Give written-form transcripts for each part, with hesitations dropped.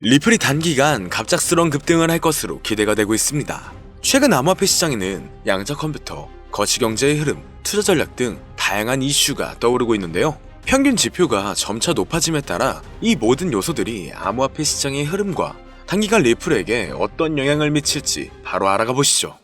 리플이 단기간 갑작스러운 급등을 할 것으로 기대가 되고 있습니다. 최근 암호화폐 시장에는 양자 컴퓨터, 거시경제의 흐름, 투자 전략 등 다양한 이슈가 떠오르고 있는데요. 평균 지표가 점차 높아짐에 따라 이 모든 요소들이 암호화폐 시장의 흐름과 단기간 리플에게 어떤 영향을 미칠지 바로 알아가 보시죠.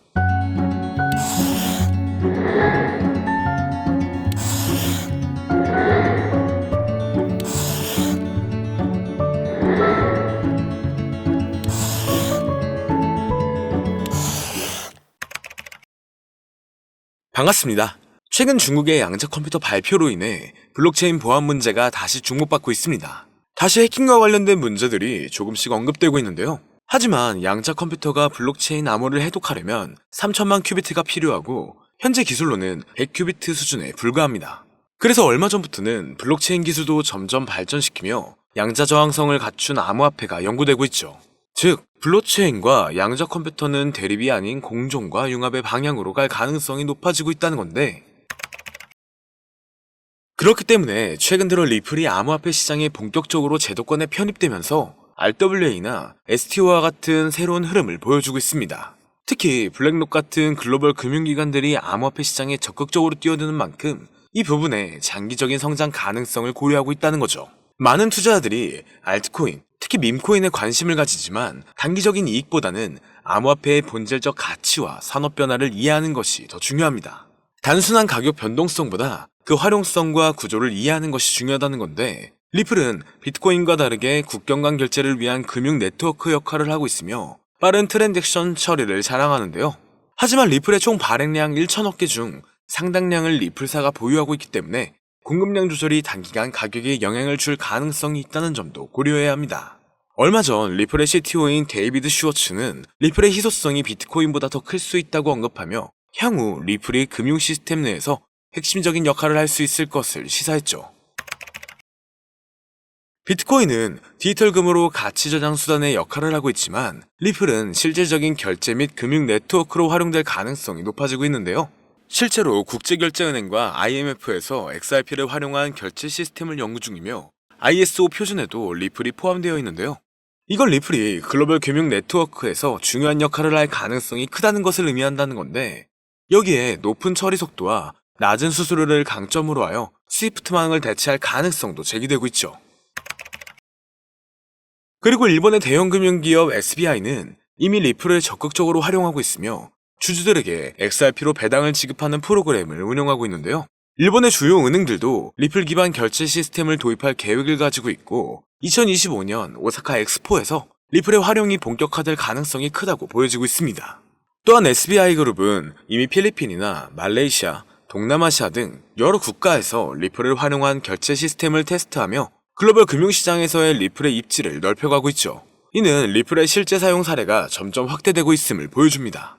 반갑습니다. 최근 중국의 양자 컴퓨터 발표로 인해 블록체인 보안 문제가 다시 주목받고 있습니다. 다시 해킹과 관련된 문제들이 조금씩 언급되고 있는데요. 하지만 양자 컴퓨터가 블록체인 암호를 해독하려면 3천만 큐비트가 필요하고 현재 기술로는 100큐비트 수준에 불과합니다. 그래서 얼마 전부터는 블록체인 기술도 점점 발전시키며 양자 저항성을 갖춘 암호화폐가 연구되고 있죠. 즉, 블록체인과 양자 컴퓨터는 대립이 아닌 공존과 융합의 방향으로 갈 가능성이 높아지고 있다는 건데, 그렇기 때문에 최근 들어 리플이 암호화폐 시장에 본격적으로 제도권에 편입되면서 RWA나 STO와 같은 새로운 흐름을 보여주고 있습니다. 특히 블랙록 같은 글로벌 금융기관들이 암호화폐 시장에 적극적으로 뛰어드는 만큼 이 부분에 장기적인 성장 가능성을 고려하고 있다는 거죠. 많은 투자자들이 알트코인, 특히 밈코인에 관심을 가지지만 단기적인 이익보다는 암호화폐의 본질적 가치와 산업 변화를 이해하는 것이 더 중요합니다. 단순한 가격 변동성보다 그 활용성과 구조를 이해하는 것이 중요하다는 건데, 리플은 비트코인과 다르게 국경 간 결제를 위한 금융 네트워크 역할을 하고 있으며 빠른 트랜잭션 처리를 자랑하는데요. 하지만 리플의 총 발행량 1천억 개 중 상당량을 리플사가 보유하고 있기 때문에 공급량 조절이 단기간 가격에 영향을 줄 가능성이 있다는 점도 고려해야 합니다. 얼마 전 리플의 CTO인 데이비드 슈워츠는 리플의 희소성이 비트코인보다 더 클 수 있다고 언급하며 향후 리플이 금융 시스템 내에서 핵심적인 역할을 할 수 있을 것을 시사했죠. 비트코인은 디지털금으로 가치 저장 수단의 역할을 하고 있지만 리플은 실질적인 결제 및 금융 네트워크로 활용될 가능성이 높아지고 있는데요. 실제로 국제결제은행과 IMF에서 XRP를 활용한 결제 시스템을 연구 중이며 ISO 표준에도 리플이 포함되어 있는데요. 이건 리플이 글로벌 금융 네트워크에서 중요한 역할을 할 가능성이 크다는 것을 의미한다는 건데, 여기에 높은 처리 속도와 낮은 수수료를 강점으로 하여 스위프트망을 대체할 가능성도 제기되고 있죠. 그리고 일본의 대형 금융기업 SBI는 이미 리플을 적극적으로 활용하고 있으며 주주들에게 XRP로 배당을 지급하는 프로그램을 운영하고 있는데요. 일본의 주요 은행들도 리플 기반 결제 시스템을 도입할 계획을 가지고 있고 2025년 오사카 엑스포에서 리플의 활용이 본격화될 가능성이 크다고 보여지고 있습니다. 또한 SBI그룹은 이미 필리핀이나 말레이시아, 동남아시아 등 여러 국가에서 리플을 활용한 결제 시스템을 테스트하며 글로벌 금융시장에서의 리플의 입지를 넓혀가고 있죠. 이는 리플의 실제 사용 사례가 점점 확대되고 있음을 보여줍니다.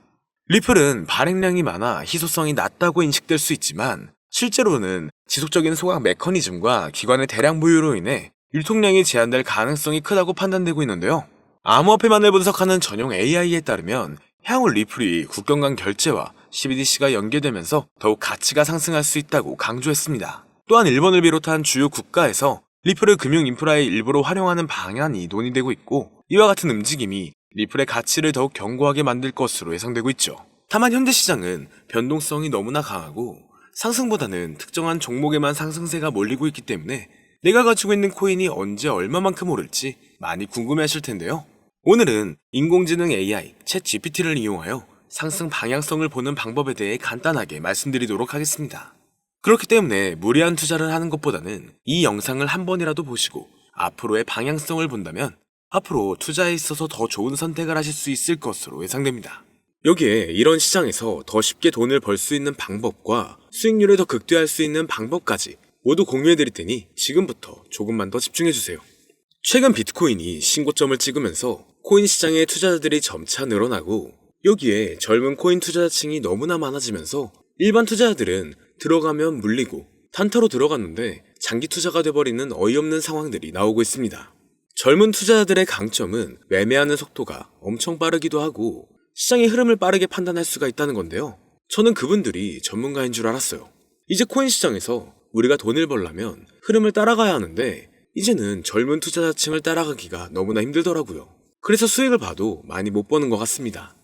리플은 발행량이 많아 희소성이 낮다고 인식될 수 있지만 실제로는 지속적인 소각 메커니즘과 기관의 대량 보유로 인해 유통량이 제한될 가능성이 크다고 판단되고 있는데요. 암호화폐만을 분석하는 전용 AI에 따르면 향후 리플이 국경 간 결제와 CBDC가 연계되면서 더욱 가치가 상승할 수 있다고 강조했습니다. 또한 일본을 비롯한 주요 국가에서 리플을 금융 인프라의 일부로 활용하는 방안이 논의되고 있고, 이와 같은 움직임이 리플의 가치를 더욱 견고하게 만들 것으로 예상되고 있죠. 다만 현재 시장은 변동성이 너무나 강하고 상승보다는 특정한 종목에만 상승세가 몰리고 있기 때문에 내가 가지고 있는 코인이 언제 얼마만큼 오를지 많이 궁금해하실 텐데요. 오늘은 인공지능 AI, 챗 GPT를 이용하여 상승 방향성을 보는 방법에 대해 간단하게 말씀드리도록 하겠습니다. 그렇기 때문에 무리한 투자를 하는 것보다는 이 영상을 한 번이라도 보시고 앞으로의 방향성을 본다면 앞으로 투자에 있어서 더 좋은 선택을 하실 수 있을 것으로 예상됩니다. 여기에 이런 시장에서 더 쉽게 돈을 벌 수 있는 방법과 수익률을 더 극대화할 수 있는 방법까지 모두 공유해드릴 테니 지금부터 조금만 더 집중해주세요. 최근 비트코인이 신고점을 찍으면서 코인 시장의 투자자들이 점차 늘어나고 여기에 젊은 코인 투자자층이 너무나 많아지면서 일반 투자자들은 들어가면 물리고 단타로 들어갔는데 장기 투자가 돼버리는 어이없는 상황들이 나오고 있습니다. 젊은 투자자들의 강점은 매매하는 속도가 엄청 빠르기도 하고 시장의 흐름을 빠르게 판단할 수가 있다는 건데요. 저는 그분들이 전문가인 줄 알았어요. 이제 코인 시장에서 우리가 돈을 벌려면 흐름을 따라가야 하는데 이제는 젊은 투자자층을 따라가기가 너무나 힘들더라고요. 그래서 수익을 봐도 많이 못 버는 것 같습니다.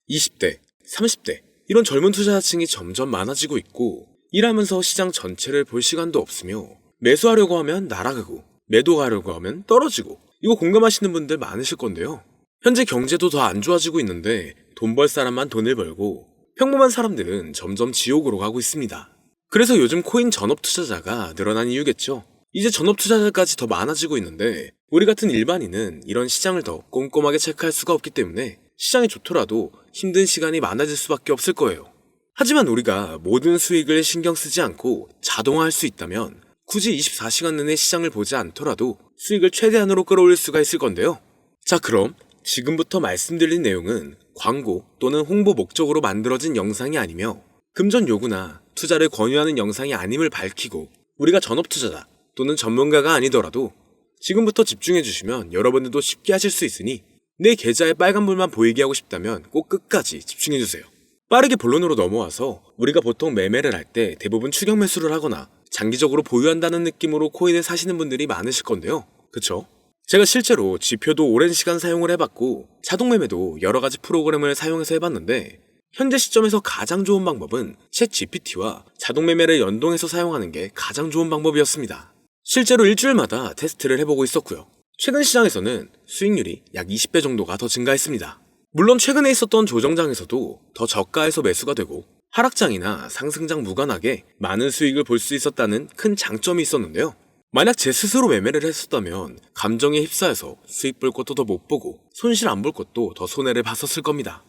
20대, 30대 이런 젊은 투자자층이 점점 많아지고 있고 일하면서 시장 전체를 볼 시간도 없으며 매수하려고 하면 날아가고 매도하려고 하면 떨어지고 이거 공감하시는 분들 많으실 건데요. 현재 경제도 더 안 좋아지고 있는데 돈 벌 사람만 돈을 벌고 평범한 사람들은 점점 지옥으로 가고 있습니다. 그래서 요즘 코인 전업 투자자가 늘어난 이유겠죠. 이제 전업 투자자까지 더 많아지고 있는데 우리 같은 일반인은 이런 시장을 더 꼼꼼하게 체크할 수가 없기 때문에 시장이 좋더라도 힘든 시간이 많아질 수밖에 없을 거예요. 하지만 우리가 모든 수익을 신경 쓰지 않고 자동화할 수 있다면 굳이 24시간 내내 시장을 보지 않더라도 수익을 최대한으로 끌어올릴 수가 있을 건데요. 자, 그럼 지금부터 말씀드린 내용은 광고 또는 홍보 목적으로 만들어진 영상이 아니며 금전 요구나 투자를 권유하는 영상이 아님을 밝히고 우리가 전업 투자자 또는 전문가가 아니더라도 지금부터 집중해 주시면 여러분들도 쉽게 하실 수 있으니 내 계좌에 빨간불만 보이게 하고 싶다면 꼭 끝까지 집중해 주세요. 빠르게 본론으로 넘어와서 우리가 보통 매매를 할 때 대부분 추격 매수를 하거나 장기적으로 보유한다는 느낌으로 코인을 사시는 분들이 많으실 건데요. 그쵸? 제가 실제로 지표도 오랜 시간 사용을 해봤고 자동 매매도 여러 가지 프로그램을 사용해서 해봤는데 현재 시점에서 가장 좋은 방법은 챗 GPT와 자동 매매를 연동해서 사용하는 게 가장 좋은 방법이었습니다. 실제로 일주일마다 테스트를 해보고 있었고요. 최근 시장에서는 수익률이 약 20배 정도가 더 증가했습니다. 물론 최근에 있었던 조정장에서도 더 저가에서 매수가 되고 하락장이나 상승장 무관하게 많은 수익을 볼 수 있었다는 큰 장점이 있었는데요. 만약 제 스스로 매매를 했었다면 감정에 휩싸여서 수익 볼 것도 더 못 보고 손실 안 볼 것도 더 손해를 봤었을 겁니다.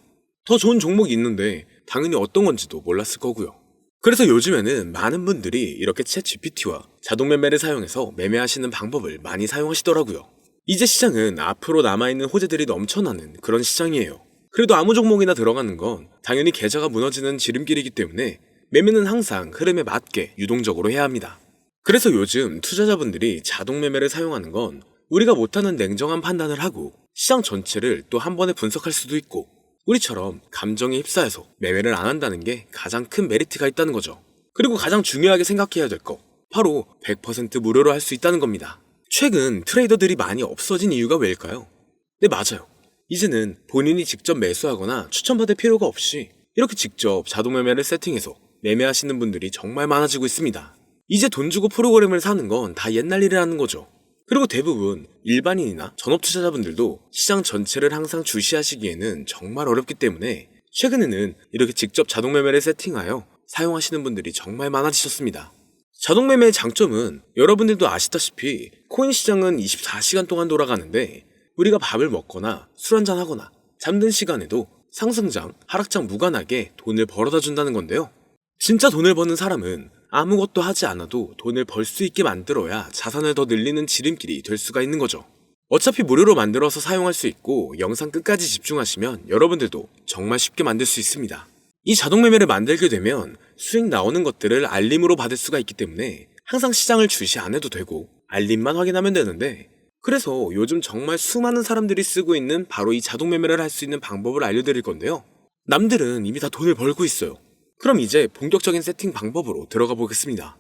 더 좋은 종목이 있는데 당연히 어떤 건지도 몰랐을 거고요. 그래서 요즘에는 많은 분들이 이렇게 챗 GPT와 자동 매매를 사용해서 매매하시는 방법을 많이 사용하시더라고요. 이제 시장은 앞으로 남아있는 호재들이 넘쳐나는 그런 시장이에요. 그래도 아무 종목이나 들어가는 건 당연히 계좌가 무너지는 지름길이기 때문에 매매는 항상 흐름에 맞게 유동적으로 해야 합니다. 그래서 요즘 투자자분들이 자동 매매를 사용하는 건 우리가 못하는 냉정한 판단을 하고 시장 전체를 또 한 번에 분석할 수도 있고 우리처럼 감정에 휩싸여서 매매를 안 한다는 게 가장 큰 메리트가 있다는 거죠. 그리고 가장 중요하게 생각해야 될 거 바로 100% 무료로 할 수 있다는 겁니다. 최근 트레이더들이 많이 없어진 이유가 왜일까요? 네, 맞아요. 이제는 본인이 직접 매수하거나 추천받을 필요가 없이 이렇게 직접 자동 매매를 세팅해서 매매하시는 분들이 정말 많아지고 있습니다. 이제 돈 주고 프로그램을 사는 건 다 옛날 일이라는 거죠. 그리고 대부분 일반인이나 전업 투자자분들도 시장 전체를 항상 주시하시기에는 정말 어렵기 때문에 최근에는 이렇게 직접 자동 매매를 세팅하여 사용하시는 분들이 정말 많아지셨습니다. 자동 매매의 장점은 여러분들도 아시다시피 코인 시장은 24시간 동안 돌아가는데 우리가 밥을 먹거나 술 한잔 하거나 잠든 시간에도 상승장, 하락장 무관하게 돈을 벌어다 준다는 건데요. 진짜 돈을 버는 사람은 아무것도 하지 않아도 돈을 벌 수 있게 만들어야 자산을 더 늘리는 지름길이 될 수가 있는 거죠. 어차피 무료로 만들어서 사용할 수 있고 영상 끝까지 집중하시면 여러분들도 정말 쉽게 만들 수 있습니다. 이 자동 매매를 만들게 되면 수익 나오는 것들을 알림으로 받을 수가 있기 때문에 항상 시장을 주시 안 해도 되고 알림만 확인하면 되는데 그래서 요즘 정말 수많은 사람들이 쓰고 있는 바로 이 자동 매매를 할 수 있는 방법을 알려드릴 건데요. 남들은 이미 다 돈을 벌고 있어요. 그럼 이제 본격적인 세팅 방법으로 들어가 보겠습니다.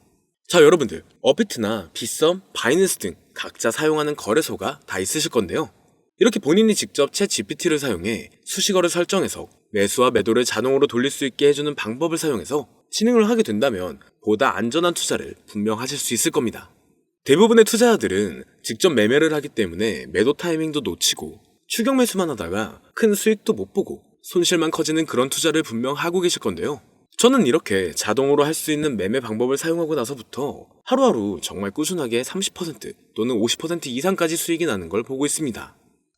자, 여러분들 업비트나 빗썸, 바이낸스 등 각자 사용하는 거래소가 다 있으실 건데요. 이렇게 본인이 직접 챗 GPT를 사용해 수식어를 설정해서 매수와 매도를 자동으로 돌릴 수 있게 해주는 방법을 사용해서 진행을 하게 된다면 보다 안전한 투자를 분명 하실 수 있을 겁니다. 대부분의 투자자들은 직접 매매를 하기 때문에 매도 타이밍도 놓치고 추격 매수만 하다가 큰 수익도 못 보고 손실만 커지는 그런 투자를 분명 하고 계실 건데요. 저는 이렇게 자동으로 할 수 있는 매매 방법을 사용하고 나서부터 하루하루 정말 꾸준하게 30% 또는 50% 이상까지 수익이 나는 걸 보고 있습니다.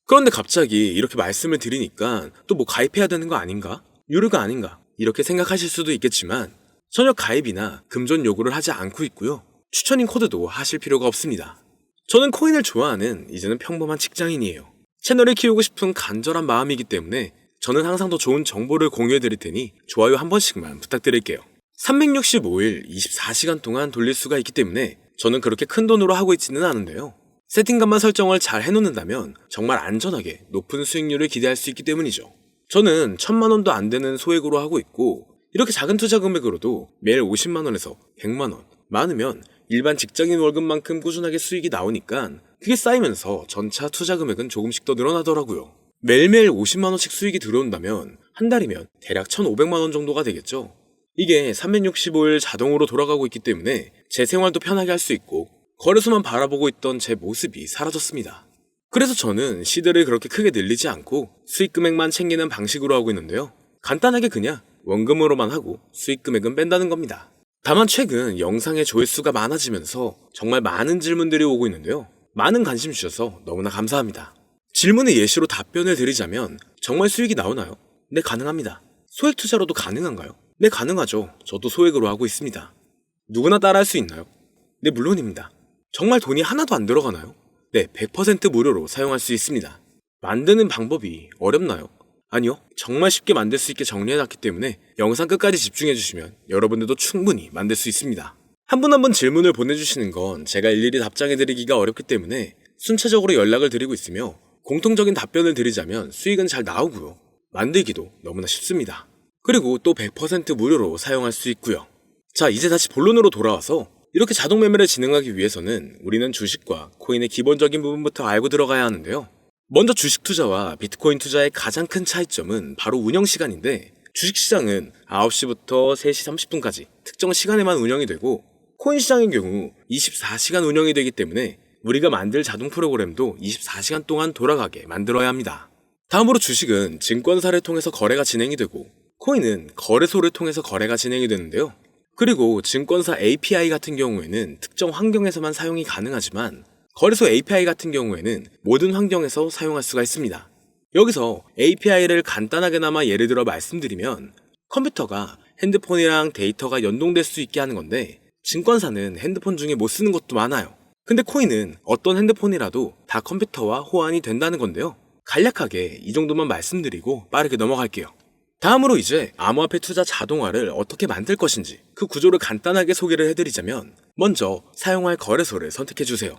그런데 갑자기 이렇게 말씀을 드리니까 또 뭐 가입해야 되는 거 아닌가? 유료가 아닌가? 이렇게 생각하실 수도 있겠지만 전혀 가입이나 금전 요구를 하지 않고 있고요. 추천인 코드도 하실 필요가 없습니다. 저는 코인을 좋아하는 이제는 평범한 직장인이에요. 채널을 키우고 싶은 간절한 마음이기 때문에 저는 항상 더 좋은 정보를 공유해 드릴 테니 좋아요 한 번씩만 부탁드릴게요. 365일 24시간 동안 돌릴 수가 있기 때문에 저는 그렇게 큰 돈으로 하고 있지는 않은데요. 세팅값만 설정을 잘 해놓는다면 정말 안전하게 높은 수익률을 기대할 수 있기 때문이죠. 저는 1000만 원도 안 되는 소액으로 하고 있고 이렇게 작은 투자 금액으로도 매일 50만 원에서 100만 원, 많으면 일반 직장인 월급만큼 꾸준하게 수익이 나오니까 그게 쌓이면서 전차 투자 금액은 조금씩 더 늘어나더라고요. 매일매일 50만원씩 수익이 들어온다면 한 달이면 대략 1,500만원 정도가 되겠죠. 이게 365일 자동으로 돌아가고 있기 때문에 제 생활도 편하게 할 수 있고 거래소만 바라보고 있던 제 모습이 사라졌습니다. 그래서 저는 시드를 그렇게 크게 늘리지 않고 수익 금액만 챙기는 방식으로 하고 있는데요. 간단하게 그냥 원금으로만 하고 수익 금액은 뺀다는 겁니다. 다만 최근 영상의 조회수가 많아지면서 정말 많은 질문들이 오고 있는데요. 많은 관심 주셔서 너무나 감사합니다. 질문의 예시로 답변을 드리자면 정말 수익이 나오나요? 네, 가능합니다. 소액 투자로도 가능한가요? 네, 가능하죠. 저도 소액으로 하고 있습니다. 누구나 따라할 수 있나요? 네, 물론입니다. 정말 돈이 하나도 안 들어가나요? 네, 100% 무료로 사용할 수 있습니다. 만드는 방법이 어렵나요? 아니요, 정말 쉽게 만들 수 있게 정리해놨기 때문에 영상 끝까지 집중해주시면 여러분들도 충분히 만들 수 있습니다. 한 분 한 분 질문을 보내주시는 건 제가 일일이 답장해드리기가 어렵기 때문에 순차적으로 연락을 드리고 있으며 공통적인 답변을 드리자면 수익은 잘 나오고요. 만들기도 너무나 쉽습니다. 그리고 또 100% 무료로 사용할 수 있고요. 자, 이제 다시 본론으로 돌아와서 이렇게 자동 매매를 진행하기 위해서는 우리는 주식과 코인의 기본적인 부분부터 알고 들어가야 하는데요. 먼저 주식 투자와 비트코인 투자의 가장 큰 차이점은 바로 운영 시간인데, 주식시장은 9시부터 3시 30분까지 특정 시간에만 운영이 되고 코인 시장의 경우 24시간 운영이 되기 때문에 우리가 만들 자동 프로그램도 24시간 동안 돌아가게 만들어야 합니다. 다음으로 주식은 증권사를 통해서 거래가 진행이 되고 코인은 거래소를 통해서 거래가 진행이 되는데요. 그리고 증권사 API 같은 경우에는 특정 환경에서만 사용이 가능하지만 거래소 API 같은 경우에는 모든 환경에서 사용할 수가 있습니다. 여기서 API를 간단하게나마 예를 들어 말씀드리면 컴퓨터가 핸드폰이랑 데이터가 연동될 수 있게 하는 건데, 증권사는 핸드폰 중에 못 쓰는 것도 많아요. 근데 코인은 어떤 핸드폰이라도 다 컴퓨터와 호환이 된다는 건데요. 간략하게 이 정도만 말씀드리고 빠르게 넘어갈게요. 다음으로 이제 암호화폐 투자 자동화를 어떻게 만들 것인지 그 구조를 간단하게 소개를 해드리자면, 먼저 사용할 거래소를 선택해주세요.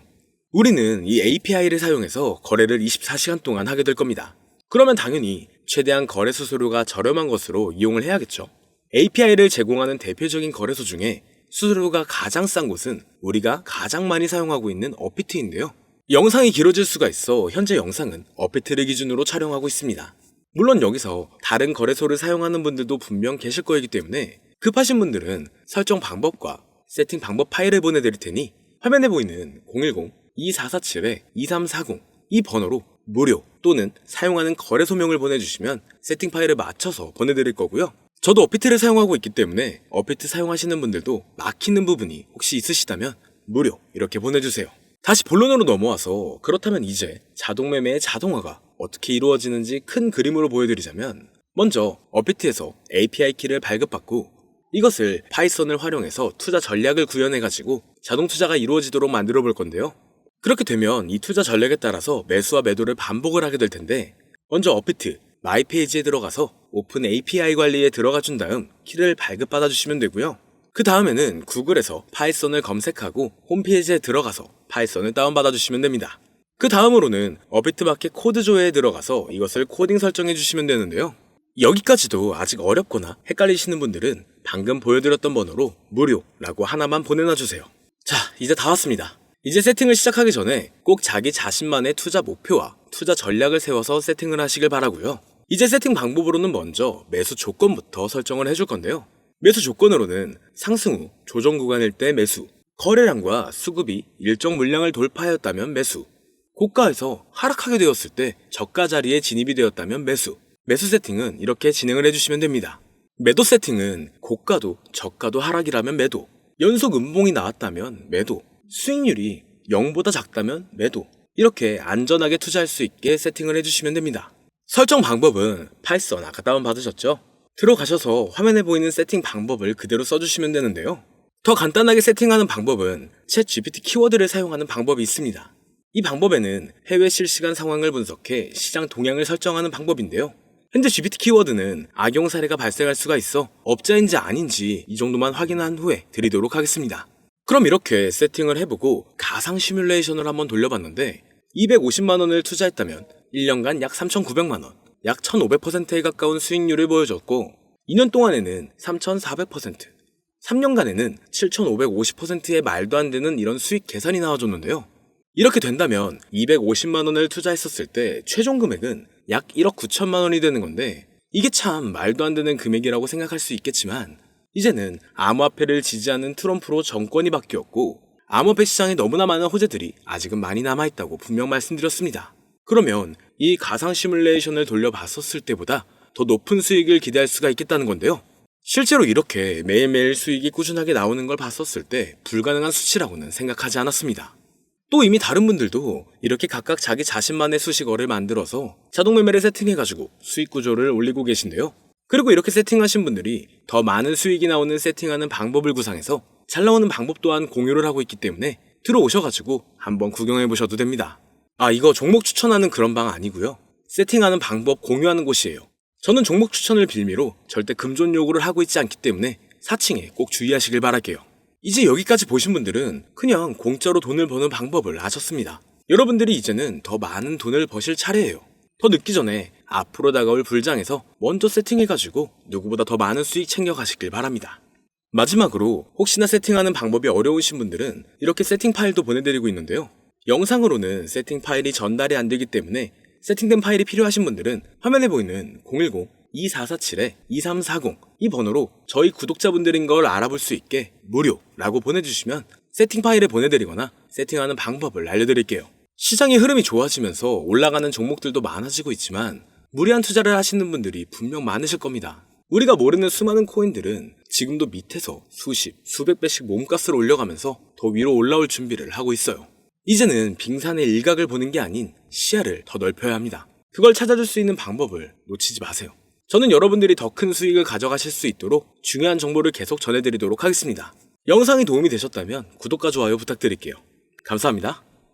우리는 이 API를 사용해서 거래를 24시간 동안 하게 될 겁니다. 그러면 당연히 최대한 거래 수수료가 저렴한 것으로 이용을 해야겠죠. API를 제공하는 대표적인 거래소 중에 수수료가 가장 싼 곳은 우리가 가장 많이 사용하고 있는 업비트인데요. 영상이 길어질 수가 있어 현재 영상은 업비트를 기준으로 촬영하고 있습니다. 물론 여기서 다른 거래소를 사용하는 분들도 분명 계실 거이기 때문에 급하신 분들은 설정 방법과 세팅 방법 파일을 보내드릴 테니 화면에 보이는 010-2447-2340 이 번호로 무료 또는 사용하는 거래소명을 보내주시면 세팅 파일을 맞춰서 보내드릴 거고요. 저도 업비트를 사용하고 있기 때문에 업비트 사용하시는 분들도 막히는 부분이 혹시 있으시다면 무료 이렇게 보내주세요. 다시 본론으로 넘어와서 그렇다면 이제 자동매매의 자동화가 어떻게 이루어지는지 큰 그림으로 보여드리자면, 먼저 업비트에서 API 키를 발급받고 이것을 파이썬을 활용해서 투자 전략을 구현해가지고 자동 투자가 이루어지도록 만들어 볼 건데요. 그렇게 되면 이 투자 전략에 따라서 매수와 매도를 반복을 하게 될 텐데, 먼저 업비트 마이 페이지에 들어가서 오픈 API 관리에 들어가 준 다음 키를 발급받아 주시면 되고요. 그 다음에는 구글에서 파이썬을 검색하고 홈페이지에 들어가서 파이썬을 다운받아 주시면 됩니다. 그 다음으로는 업비트 마켓 코드 조회에 들어가서 이것을 코딩 설정해 주시면 되는데요. 여기까지도 아직 어렵거나 헷갈리시는 분들은 방금 보여드렸던 번호로 무료라고 하나만 보내놔 주세요. 자, 이제 다 왔습니다. 이제 세팅을 시작하기 전에 꼭 자기 자신만의 투자 목표와 투자 전략을 세워서 세팅을 하시길 바라고요. 이제 세팅 방법으로는 먼저 매수 조건부터 설정을 해줄 건데요. 매수 조건으로는 상승 후 조정 구간일 때 매수, 거래량과 수급이 일정 물량을 돌파하였다면 매수, 고가에서 하락하게 되었을 때 저가 자리에 진입이 되었다면 매수, 매수 세팅은 이렇게 진행을 해주시면 됩니다. 매도 세팅은 고가도 저가도 하락이라면 매도, 연속 음봉이 나왔다면 매도, 수익률이 0보다 작다면 매도, 이렇게 안전하게 투자할 수 있게 세팅을 해주시면 됩니다. 설정 방법은 파이썬 아까 다운받으셨죠? 들어가셔서 화면에 보이는 세팅 방법을 그대로 써주시면 되는데요. 더 간단하게 세팅하는 방법은 챗 GPT 키워드를 사용하는 방법이 있습니다. 이 방법에는 해외 실시간 상황을 분석해 시장 동향을 설정하는 방법인데요. 현재 GPT 키워드는 악용 사례가 발생할 수가 있어 업자인지 아닌지 이 정도만 확인한 후에 드리도록 하겠습니다. 그럼 이렇게 세팅을 해보고 가상 시뮬레이션을 한번 돌려봤는데 250만원을 투자했다면 1년간 약 3,900만원, 약 1,500%에 가까운 수익률을 보여줬고 2년 동안에는 3,400%, 3년간에는 7,550%의 말도 안 되는 이런 수익 계산이 나와줬는데요. 이렇게 된다면 250만 원을 투자했었을 때 최종 금액은 약 1억 9천만 원이 되는 건데, 이게 참 말도 안 되는 금액이라고 생각할 수 있겠지만, 이제는 암호화폐를 지지하는 트럼프로 정권이 바뀌었고 암호화폐 시장에 너무나 많은 호재들이 아직은 많이 남아있다고 분명 말씀드렸습니다. 그러면 이 가상 시뮬레이션을 돌려봤었을 때보다 더 높은 수익을 기대할 수가 있겠다는 건데요. 실제로 이렇게 매일매일 수익이 꾸준하게 나오는 걸 봤었을 때 불가능한 수치라고는 생각하지 않았습니다. 또 이미 다른 분들도 이렇게 각각 자기 자신만의 수식어를 만들어서 자동 매매를 세팅해가지고 수익 구조를 올리고 계신데요. 그리고 이렇게 세팅하신 분들이 더 많은 수익이 나오는 세팅하는 방법을 구상해서 잘 나오는 방법 또한 공유를 하고 있기 때문에 들어오셔가지고 한번 구경해보셔도 됩니다. 이거 종목 추천하는 그런 방 아니고요. 세팅하는 방법 공유하는 곳이에요. 저는 종목 추천을 빌미로 절대 금전 요구를 하고 있지 않기 때문에 사칭에 꼭 주의하시길 바랄게요. 이제 여기까지 보신 분들은 그냥 공짜로 돈을 버는 방법을 아셨습니다. 여러분들이 이제는 더 많은 돈을 버실 차례예요. 더 늦기 전에 앞으로 다가올 불장에서 먼저 세팅해가지고 누구보다 더 많은 수익 챙겨가시길 바랍니다. 마지막으로 혹시나 세팅하는 방법이 어려우신 분들은 이렇게 세팅 파일도 보내드리고 있는데요. 영상으로는 세팅 파일이 전달이 안 되기 때문에 세팅된 파일이 필요하신 분들은 화면에 보이는 010-2447-2340 이 번호로 저희 구독자분들인 걸 알아볼 수 있게 무료라고 보내주시면 세팅 파일을 보내드리거나 세팅하는 방법을 알려드릴게요. 시장의 흐름이 좋아지면서 올라가는 종목들도 많아지고 있지만 무리한 투자를 하시는 분들이 분명 많으실 겁니다. 우리가 모르는 수많은 코인들은 지금도 밑에서 수십, 수백 배씩 몸값을 올려가면서 더 위로 올라올 준비를 하고 있어요. 이제는 빙산의 일각을 보는 게 아닌 시야를 더 넓혀야 합니다. 그걸 찾아줄 수 있는 방법을 놓치지 마세요. 저는 여러분들이 더 큰 수익을 가져가실 수 있도록 중요한 정보를 계속 전해드리도록 하겠습니다. 영상이 도움이 되셨다면 구독과 좋아요 부탁드릴게요. 감사합니다.